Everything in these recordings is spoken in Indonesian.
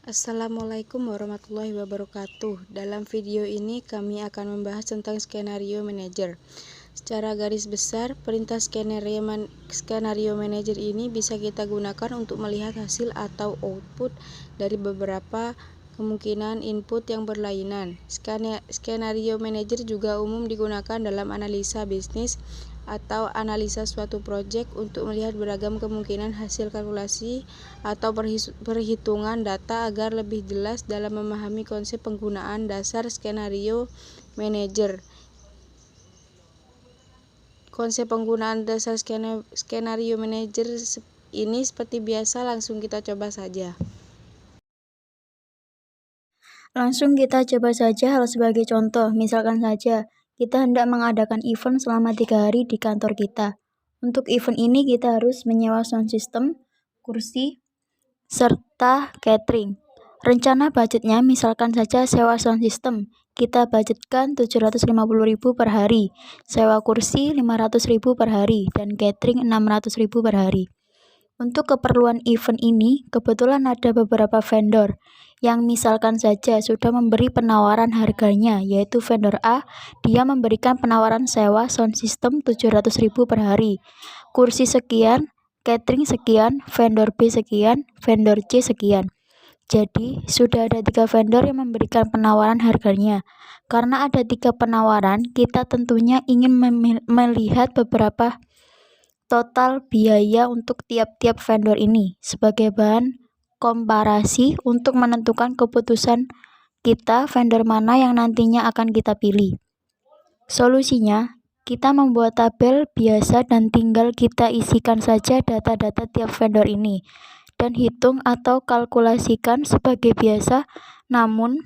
Assalamualaikum warahmatullahi wabarakatuh. Dalam video ini kami akan membahas tentang skenario manager. Secara garis besar, perintah skenario manager ini bisa kita gunakan untuk melihat hasil atau output dari beberapa kemungkinan input yang berlainan. Skenario manager juga umum digunakan dalam analisa bisnis atau analisa suatu proyek untuk melihat beragam kemungkinan hasil kalkulasi atau perhitungan data agar lebih jelas dalam memahami konsep penggunaan dasar skenario manager. Konsep penggunaan dasar skenario manager ini seperti biasa, langsung kita coba saja. Hal sebagai contoh. Misalkan saja, kita hendak mengadakan event selama 3 hari di kantor kita. Untuk event ini kita harus menyewa sound system, kursi, serta catering. Rencana budgetnya misalkan saja sewa sound system, kita budgetkan 750.000 per hari, sewa kursi 500.000 per hari, dan catering 600.000 per hari. Untuk keperluan event ini, kebetulan ada beberapa vendor yang misalkan saja sudah memberi penawaran harganya, yaitu vendor A, dia memberikan penawaran sewa sound system 700.000 per hari, kursi sekian, catering sekian, vendor B sekian, vendor C sekian. Jadi, sudah ada 3 vendor yang memberikan penawaran harganya. Karena ada 3 penawaran, kita tentunya ingin melihat beberapa total biaya untuk tiap-tiap vendor ini sebagai bahan komparasi untuk menentukan keputusan kita vendor mana yang nantinya akan kita pilih. Solusinya, kita membuat tabel biasa dan tinggal kita isikan saja data-data tiap vendor ini dan hitung atau kalkulasikan sebagai biasa. Namun,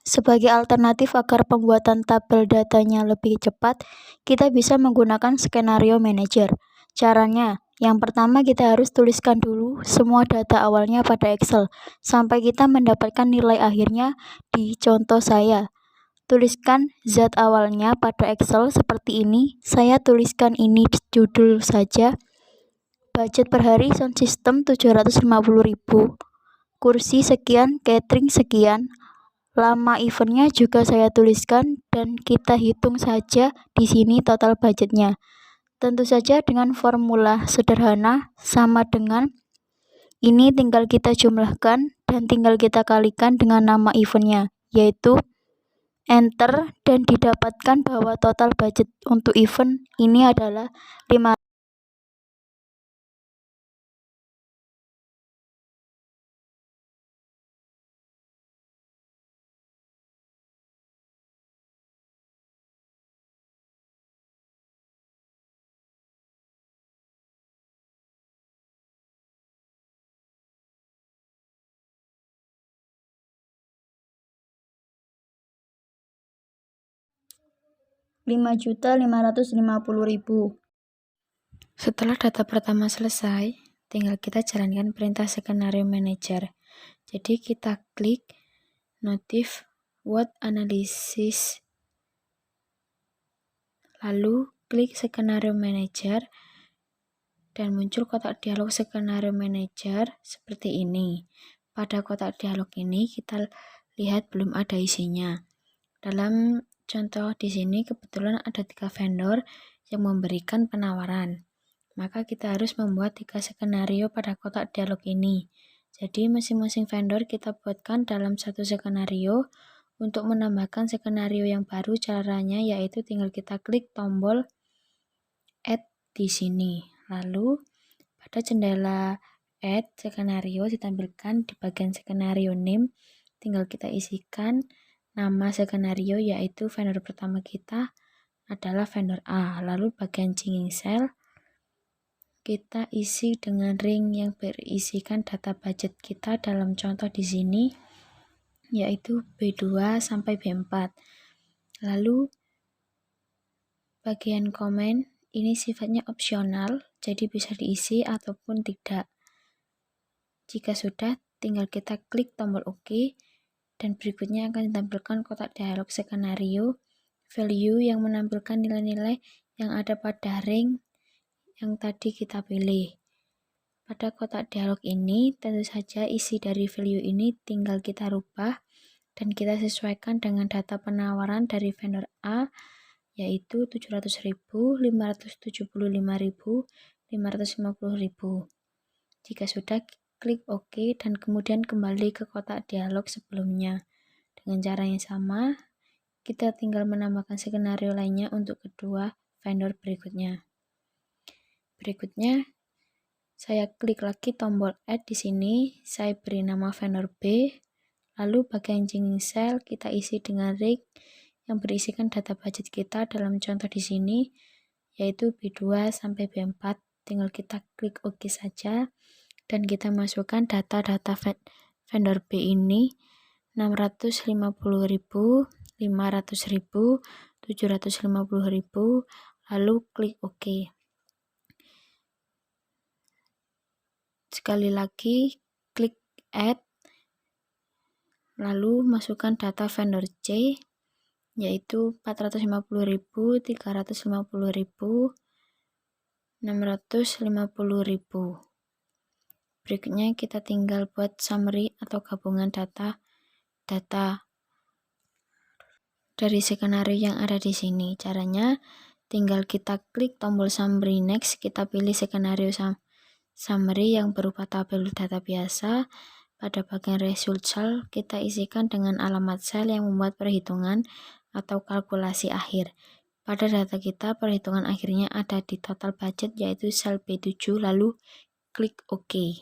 sebagai alternatif agar pembuatan tabel datanya lebih cepat, kita bisa menggunakan skenario manager. Caranya, yang pertama kita harus tuliskan dulu semua data awalnya pada Excel sampai kita mendapatkan nilai akhirnya. Di contoh saya, tuliskan zat awalnya pada Excel seperti ini. Saya tuliskan ini judul saja. Budget per hari sound system 750.000, kursi sekian, catering sekian. Lama eventnya juga saya tuliskan dan kita hitung saja di sini total budgetnya. Tentu saja dengan formula sederhana sama dengan ini, tinggal kita jumlahkan dan tinggal kita kalikan dengan nama eventnya, yaitu enter, dan didapatkan bahwa total budget untuk event ini adalah 5. Setelah data pertama selesai, tinggal kita jalankan perintah skenario manager. Jadi kita klik notif what analysis, lalu klik skenario manager dan muncul kotak dialog skenario manager seperti ini. Pada kotak dialog ini kita lihat belum ada isinya. Dalam contoh di sini kebetulan ada 3 vendor yang memberikan penawaran. Maka kita harus membuat 3 skenario pada kotak dialog ini. Jadi masing-masing vendor kita buatkan dalam satu skenario. Untuk menambahkan skenario yang baru, caranya yaitu tinggal kita klik tombol add di sini. Lalu pada jendela add skenario ditampilkan di bagian skenario name, tinggal kita isikan nama skenario, yaitu vendor pertama kita adalah vendor A. Lalu bagian jingling cell kita isi dengan ring yang berisikan data budget kita dalam contoh di sini, yaitu B2 sampai B4. Lalu bagian komen ini sifatnya opsional, jadi bisa diisi ataupun tidak. Jika sudah, tinggal kita klik tombol OK, dan berikutnya akan ditampilkan kotak dialog skenario value yang menampilkan nilai-nilai yang ada pada ring yang tadi kita pilih. Pada kotak dialog ini, tentu saja isi dari value ini tinggal kita rubah dan kita sesuaikan dengan data penawaran dari vendor A, yaitu 700.000, 575.000, 550.000. Jika sudah, klik OK dan kemudian kembali ke kotak dialog sebelumnya. Dengan cara yang sama, kita tinggal menambahkan skenario lainnya untuk kedua vendor berikutnya. Berikutnya, saya klik lagi tombol Add di sini, saya beri nama vendor B, lalu bagian jingling cell kita isi dengan rig yang berisikan data budget kita dalam contoh di sini, yaitu B2 sampai B4. Tinggal kita klik OK saja, dan kita masukkan data-data vendor B ini, 650.000, 500.000, 750.000, lalu klik OK. Sekali lagi, klik Add, lalu masukkan data vendor C, yaitu 450.000, 350.000, 650.000. Berikutnya kita tinggal buat summary atau gabungan data dari skenario yang ada di sini. Caranya, tinggal kita klik tombol summary next, kita pilih skenario summary yang berupa tabel data biasa. Pada bagian result cell, kita isikan dengan alamat sel yang membuat perhitungan atau kalkulasi akhir. Pada data kita, perhitungan akhirnya ada di total budget, yaitu sel B7, lalu klik OK.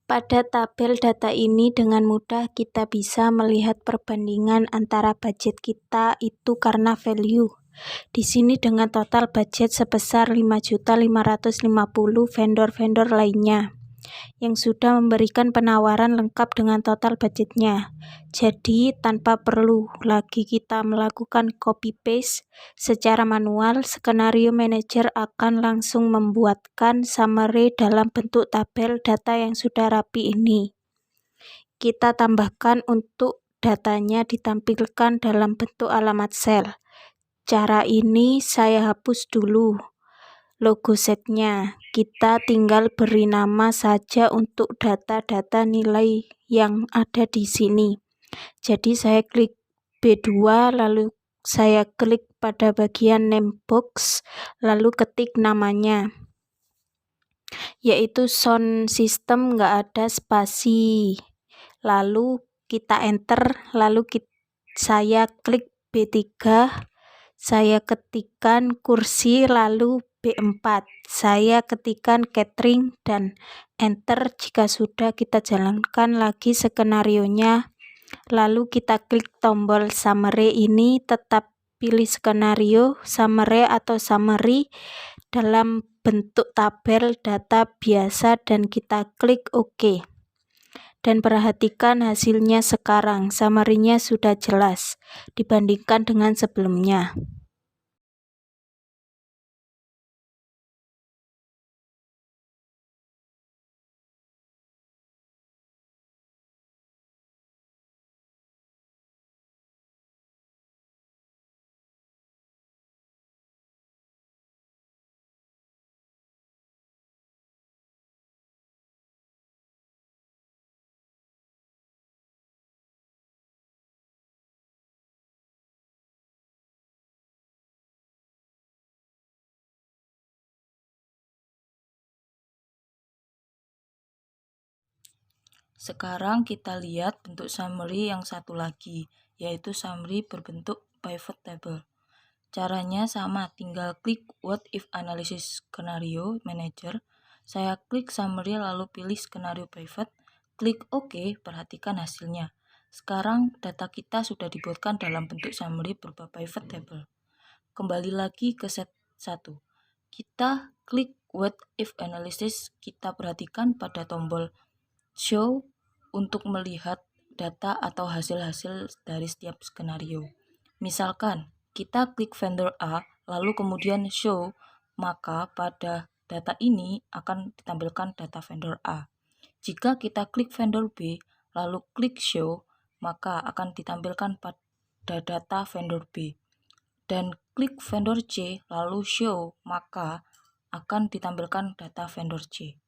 Pada tabel data ini dengan mudah kita bisa melihat perbandingan antara budget kita itu karena value. Di sini dengan total budget sebesar 5.550.000 vendor-vendor lainnya yang sudah memberikan penawaran lengkap dengan total budgetnya. Jadi tanpa perlu lagi kita melakukan copy paste secara manual, skenario manager akan langsung membuatkan summary dalam bentuk tabel data yang sudah rapi ini. Kita tambahkan untuk datanya ditampilkan dalam bentuk alamat sel. Cara ini saya hapus dulu logo setnya. Kita tinggal beri nama saja untuk data-data nilai yang ada di sini. Jadi saya klik B2, lalu saya klik pada bagian name box, lalu ketik namanya, yaitu sound system, nggak ada spasi. Lalu kita enter, lalu saya klik B3, saya ketikkan kursi, lalu B4, saya ketikkan catering dan enter. Jika sudah, kita jalankan lagi skenarionya, lalu kita klik tombol summary ini, tetap pilih skenario summary atau summary dalam bentuk tabel data biasa dan kita klik OK. Dan perhatikan hasilnya sekarang, summary-nya sudah jelas dibandingkan dengan sebelumnya. Sekarang kita lihat bentuk summary yang satu lagi, yaitu summary berbentuk pivot table. Caranya sama, tinggal klik What If Analysis Scenario Manager. Saya klik summary lalu pilih skenario pivot, klik OK, perhatikan hasilnya. Sekarang data kita sudah dibuatkan dalam bentuk summary berupa pivot table. Kembali lagi ke set 1. Kita klik What If Analysis, kita perhatikan pada tombol Show untuk melihat data atau hasil-hasil dari setiap skenario. Misalkan, kita klik vendor A, lalu kemudian Show, maka pada data ini akan ditampilkan data vendor A. Jika kita klik vendor B, lalu klik Show, maka akan ditampilkan pada data vendor B. Dan klik vendor C, lalu Show, maka akan ditampilkan data vendor C.